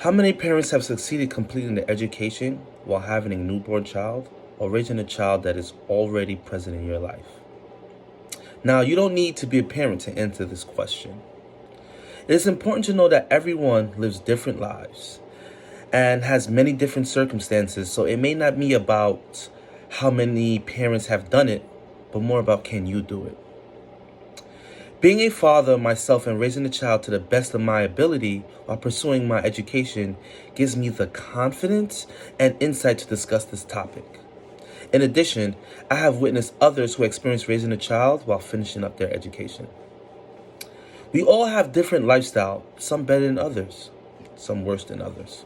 How many parents have succeeded completing their education while having a newborn child or raising a child that is already present in your life? Now, you don't need to be a parent to answer this question. It is important to know that everyone lives different lives and has many different circumstances, so it may not be about how many parents have done it, but more about can you do it. Being a father myself and raising a child to the best of my ability while pursuing my education gives me the confidence and insight to discuss this topic. In addition, I have witnessed others who experience raising a child while finishing up their education. We all have different lifestyle, some better than others, some worse than others.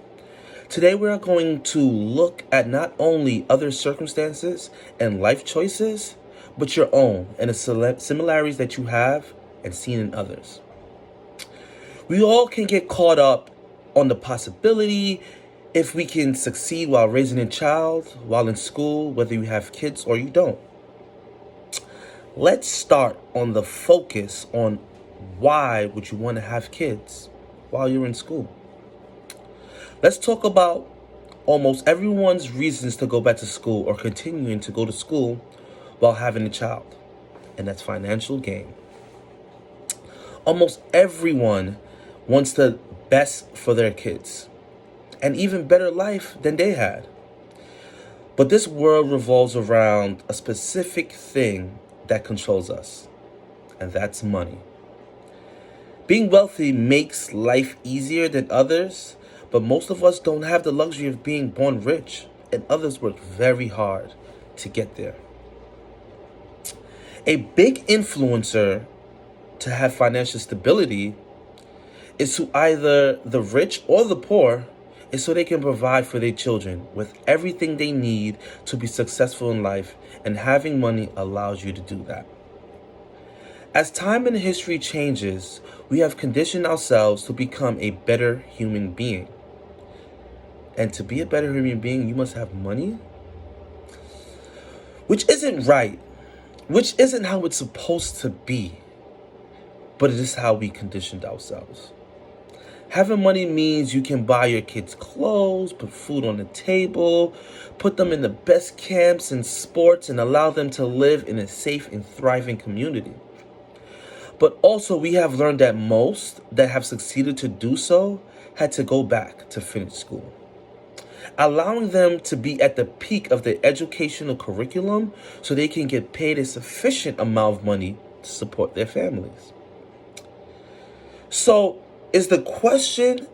Today we are going to look at not only other circumstances and life choices, but your own and the similarities that you have and seen in others. We all can get caught up on the possibility if we can succeed while raising a child, while in school, whether you have kids or you don't. Let's start on the focus on why would you want to have kids while you're in school. Let's talk about almost everyone's reasons to go back to school or continuing to go to school while having a child, and that's financial gain. Almost everyone wants the best for their kids, and even better life than they had. But this world revolves around a specific thing that controls us, and that's money. Being wealthy makes life easier than others, but most of us don't have the luxury of being born rich, and others work very hard to get there. A big influencer to have financial stability is to either the rich or the poor, is so they can provide for their children with everything they need to be successful in life, and having money allows you to do that. As time and history changes, we have conditioned ourselves to become a better human being. And to be a better human being, you must have money, which isn't right, which isn't how it's supposed to be, but it is how we conditioned ourselves. Having money means you can buy your kids clothes, put food on the table, put them in the best camps and sports, and allow them to live in a safe and thriving community. But also, we have learned that most that have succeeded to do so had to go back to finish school, allowing them to be at the peak of their educational curriculum so they can get paid a sufficient amount of money to support their families. So, is the question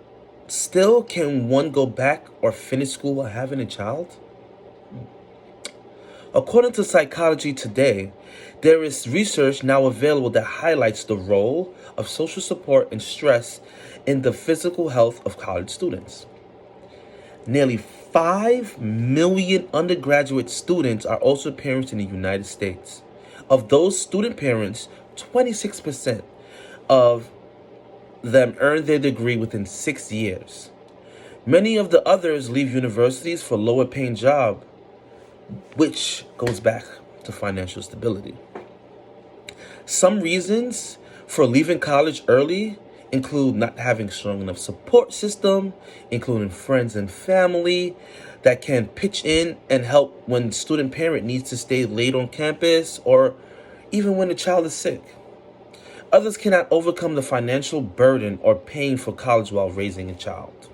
still, can one go back or finish school while having a child? According to Psychology Today, there is research now available that highlights the role of social support and stress in the physical health of college students. Nearly 5 million undergraduate students are also parents in the United States. Of those student parents, 26% of them earn their degree within 6 years. Many of the others leave universities for lower paying jobs, which goes back to financial stability. Some reasons for leaving college early include not having strong enough support system, including friends and family that can pitch in and help when student parent needs to stay late on campus, or even when the child is sick. Others cannot overcome the financial burden or paying for college while raising a child.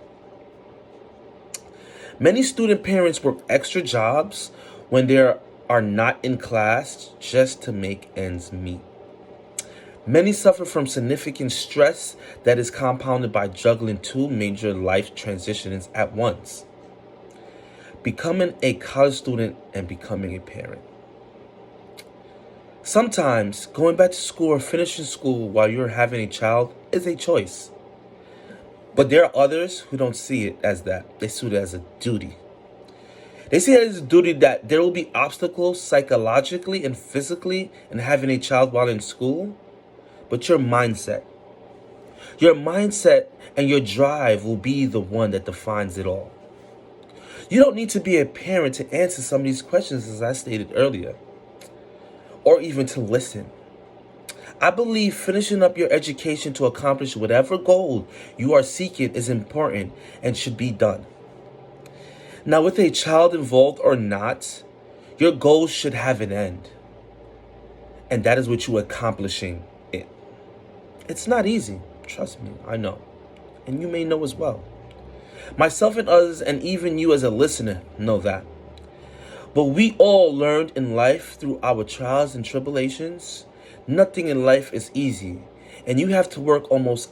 Many student parents work extra jobs when they are not in class just to make ends meet. Many suffer from significant stress that is compounded by juggling two major life transitions at once: becoming a college student and becoming a parent. Sometimes going back to school or finishing school while you're having a child is a choice. But there are others who don't see it as that. They see it as a duty. They see it as a duty that there will be obstacles psychologically and physically in having a child while in school. But your mindset and your drive will be the one that defines it all. You don't need to be a parent to answer some of these questions, as I stated earlier, or even to listen. I believe finishing up your education to accomplish whatever goal you are seeking is important and should be done. Now, with a child involved or not, your goals should have an end. And that is what you are accomplishing it. It's not easy. Trust me, I know. And you may know as well. Myself and others, and even you as a listener, know that. But we all learned in life through our trials and tribulations. Nothing in life is easy. And you have to work hard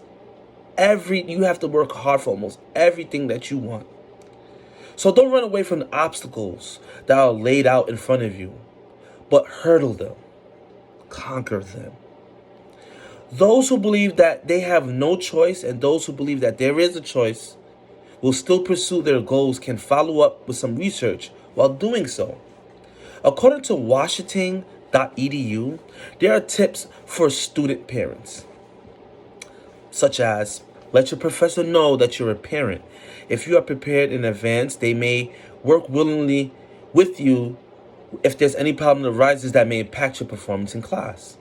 for almost everything that you want. So don't run away from the obstacles that are laid out in front of you, but hurdle them, conquer them. Those who believe that they have no choice and those who believe that there is a choice will still pursue their goals can follow up with some research while doing so. According to Washington.edu, there are tips for student parents, such as let your professor know that you're a parent. If you are prepared in advance, they may work willingly with you if there's any problem that arises that may impact your performance in class.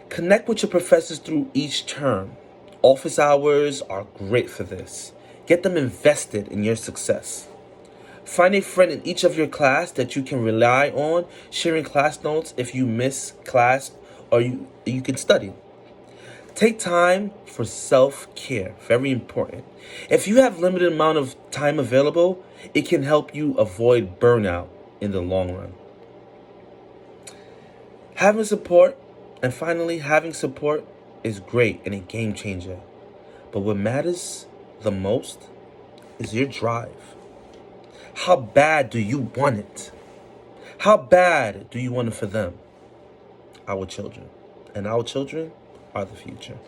Connect with your professors through each term. Office hours are great for this. Get them invested in your success. Find a friend in each of your class that you can rely on, sharing class notes if you miss class or you can study. Take time for self-care, very important. If you have limited amount of time available, it can help you avoid burnout in the long run. Having support is great and a game changer. But what matters the most is your drive. How bad do you want it? How bad do you want it for them? Our children. And our children are the future.